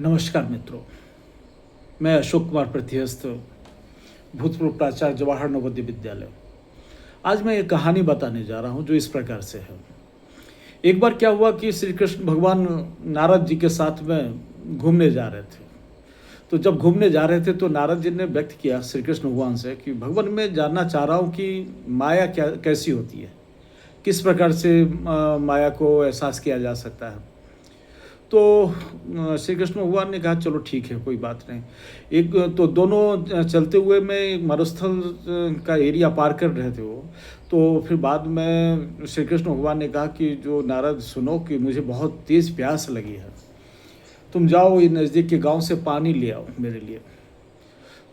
नमस्कार मित्रों, मैं अशोक कुमार प्रत्यस्त, भूतपूर्व प्राचार्य जवाहर नवोदय विद्यालय। आज मैं एक कहानी बताने जा रहा हूँ जो इस प्रकार से है। एक बार क्या हुआ कि श्री कृष्ण भगवान नारद जी के साथ में घूमने जा रहे थे। तो जब घूमने जा रहे थे तो नारद जी ने व्यक्त किया श्री कृष्ण भगवान से कि भगवान, मैं जानना चाह रहा हूँ कि माया क्या कैसी होती है, किस प्रकार से माया को एहसास किया जा सकता है। तो श्री कृष्ण भगवान ने कहा चलो ठीक है, कोई बात नहीं। एक तो दोनों चलते हुए में एक मरुस्थल का एरिया पार कर रहे थे वो। तो फिर बाद में श्री कृष्ण भगवान ने कहा कि जो नारद, सुनो कि मुझे बहुत तेज़ प्यास लगी है, तुम जाओ ये नज़दीक के गांव से पानी ले आओ मेरे लिए,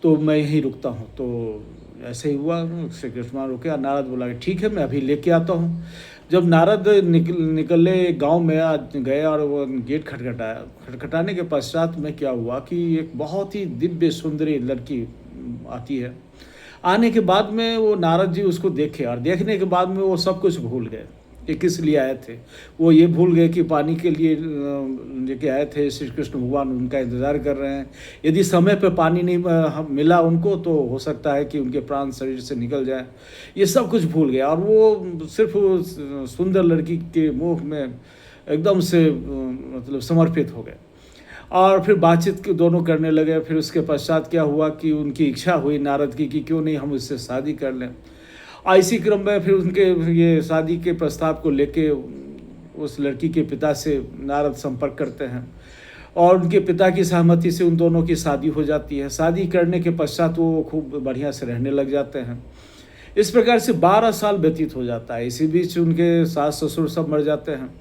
तो मैं यहीं रुकता हूँ। तो ऐसे ही हुआ, श्री कृष्ण रुके और नारद बोला कि ठीक है, मैं अभी लेके आता हूँ। जब नारद निकले गांव में गए और वो गेट खटखटाया, खटखटाने के पश्चात में क्या हुआ कि एक बहुत ही दिव्य सुंदरी लड़की आती है। आने के बाद में वो नारद जी उसको देखे और देखने के बाद में वो सब कुछ भूल गए कि किस लिए आए थे। वो ये भूल गए कि पानी के लिए लेके आए थे, श्री कृष्ण भगवान उनका इंतज़ार कर रहे हैं। यदि समय पे पानी नहीं मिला उनको तो हो सकता है कि उनके प्राण शरीर से निकल जाए। ये सब कुछ भूल गया और वो सिर्फ उस सुंदर लड़की के मुँह में एकदम से मतलब समर्पित हो गए और फिर बातचीत दोनों करने लगे। फिर उसके पश्चात क्या हुआ कि उनकी इच्छा हुई नारद की कि क्यों नहीं हम उससे शादी कर लें। और इसी क्रम में फिर उनके ये शादी के प्रस्ताव को लेके उस लड़की के पिता से नारद संपर्क करते हैं और उनके पिता की सहमति से उन दोनों की शादी हो जाती है। शादी करने के पश्चात वो खूब बढ़िया से रहने लग जाते हैं। इस प्रकार से 12 साल व्यतीत हो जाता है। इसी बीच उनके सास ससुर सब मर जाते हैं।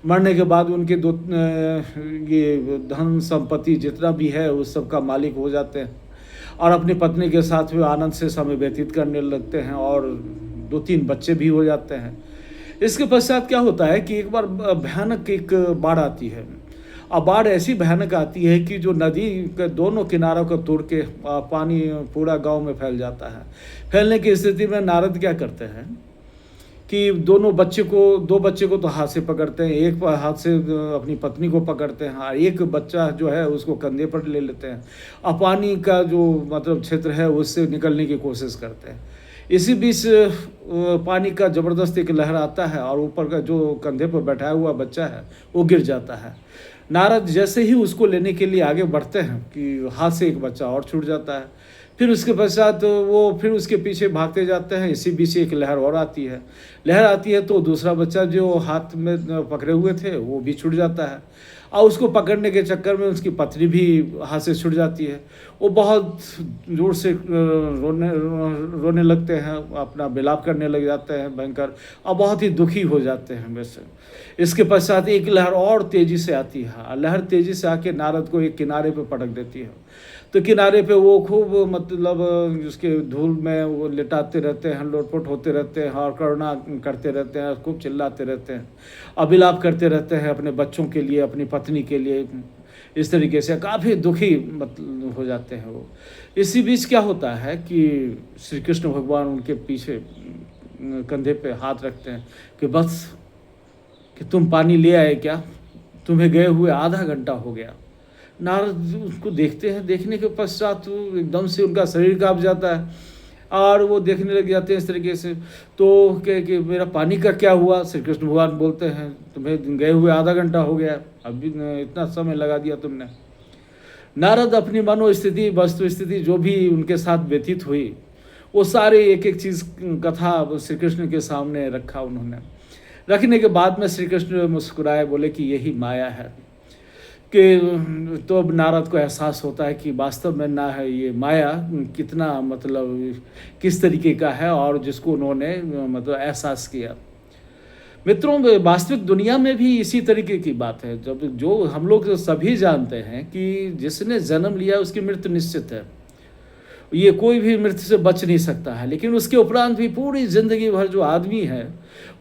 मरने के बाद उनके ये धन संपत्ति जितना भी है उस सब का मालिक हो जाते हैं और अपनी पत्नी के साथ वे आनंद से समय व्यतीत करने लगते हैं और 2-3 बच्चे भी हो जाते हैं। इसके पश्चात क्या होता है कि एक बार भयानक एक बाढ़ आती है और बाढ़ ऐसी भयानक आती है कि जो नदी के दोनों किनारों को तोड़ के पानी पूरा गांव में फैल जाता है। फैलने की स्थिति में नारद क्या करते हैं कि दो बच्चे को तो हाथ से पकड़ते हैं, एक हाथ से अपनी पत्नी को पकड़ते हैं और एक बच्चा जो है उसको कंधे पर ले लेते हैं और पानी का जो मतलब क्षेत्र है उससे निकलने की कोशिश करते हैं। इसी बीच पानी का ज़बरदस्त एक लहर आता है और ऊपर का जो कंधे पर बैठाया हुआ बच्चा है वो गिर जाता है। नारद जैसे ही उसको लेने के लिए आगे बढ़ते हैं कि हाथ से एक बच्चा और छूट जाता है। फिर उसके पश्चात वो फिर उसके पीछे भागते जाते हैं। इसी बीच एक लहर और आती है। लहर आती है तो दूसरा बच्चा जो हाथ में पकड़े हुए थे वो भी छूट जाता है और उसको पकड़ने के चक्कर में उसकी पत्नी भी हाथ से छूट जाती है। वो बहुत जोर से रोने लगते हैं, अपना विलाप करने लग जाते हैं भयंकर और बहुत ही दुखी हो जाते हैं वैसे। इसके पश्चात एक लहर और तेज़ी से आती है। लहर तेज़ी से आके नारद को एक किनारे पे पटक देती है। तो किनारे पे वो खूब मतलब उसके धूल में वो लिटाते रहते हैं, लोटपोट होते रहते हैं और करुणा करते रहते हैं, खूब चिल्लाते रहते हैं, अभिलाप करते रहते हैं अपने बच्चों के लिए, अपनी पत्नी के लिए। इस तरीके से काफ़ी दुखी मतलब हो जाते हैं वो। इसी बीच क्या होता है कि श्री कृष्ण भगवान उनके पीछे कंधे पे हाथ रखते हैं कि बस कि तुम पानी ले आए क्या, तुम्हें गए हुए आधा घंटा हो गया। नारद उसको देखते हैं, देखने के पश्चात एकदम से उनका शरीर कांप जाता है और वो देखने लग जाते हैं इस तरीके से। तो कहे कि मेरा पानी का क्या हुआ। श्री कृष्ण भगवान बोलते हैं तुम्हें गए हुए आधा घंटा हो गया, अभी इतना समय लगा दिया तुमने। नारद अपनी मनोस्थिति, वस्तु स्थिति जो भी उनके साथ व्यतीत हुई वो सारे एक एक चीज़ कथा श्री कृष्ण के सामने रखा उन्होंने। रखने के बाद में श्री कृष्ण मुस्कुराए, बोले कि यही माया है। कि तो अब नारद को एहसास होता है कि वास्तव में ना है ये माया कितना मतलब किस तरीके का है और जिसको उन्होंने मतलब एहसास किया। मित्रों, वास्तविक दुनिया में भी इसी तरीके की बात है। जब जो हम लोग सभी जानते हैं कि जिसने जन्म लिया उसकी मृत्यु निश्चित है, ये कोई भी मृत्यु से बच नहीं सकता है। लेकिन उसके उपरांत भी पूरी ज़िंदगी भर जो आदमी है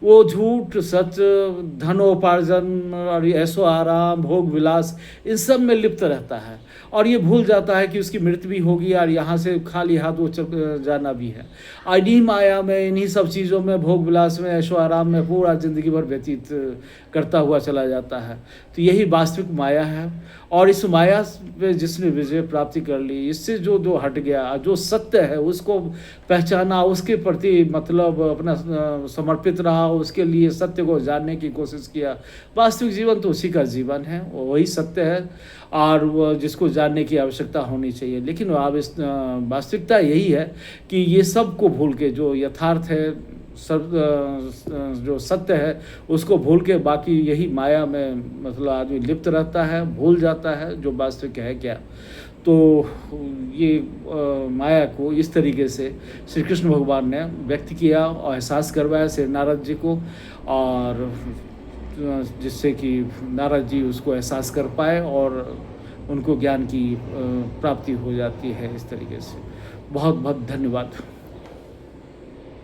वो झूठ सच, धनोपार्जन और ये ऐशो आराम, भोग विलास, इन सब में लिप्त रहता है और ये भूल जाता है कि उसकी मृत्यु भी होगी और यहाँ से खाली हाथ वो चल जाना भी है। इन्हीं माया में, इन्हीं सब चीज़ों में, भोग विलास में, ऐशो आराम में पूरा ज़िंदगी भर व्यतीत करता हुआ चला जाता है। तो यही वास्तविक माया है और इस माया पे जिसने विजय प्राप्ति कर ली, इससे जो जो हट गया, जो सत्य है उसको पहचाना, उसके प्रति मतलब अपना समर्पित रहा, उसके लिए सत्य को जानने की कोशिश किया। वास्तविक जीवन तो उसी का जीवन है, वही सत्य है और वो जिसको जानने की आवश्यकता होनी चाहिए। लेकिन वास्तविकता यही है कि ये सब को भूल के, जो यथार्थ है, सब जो सत्य है उसको भूल के बाकी यही माया में मतलब आदमी लिप्त रहता है, भूल जाता है जो वास्तविक है क्या। तो ये माया को इस तरीके से श्री कृष्ण भगवान ने व्यक्त किया और एहसास करवाया श्री नारद जी को, और जिससे कि नारद जी उसको एहसास कर पाए और उनको ज्ञान की प्राप्ति हो जाती है इस तरीके से। बहुत बहुत धन्यवाद।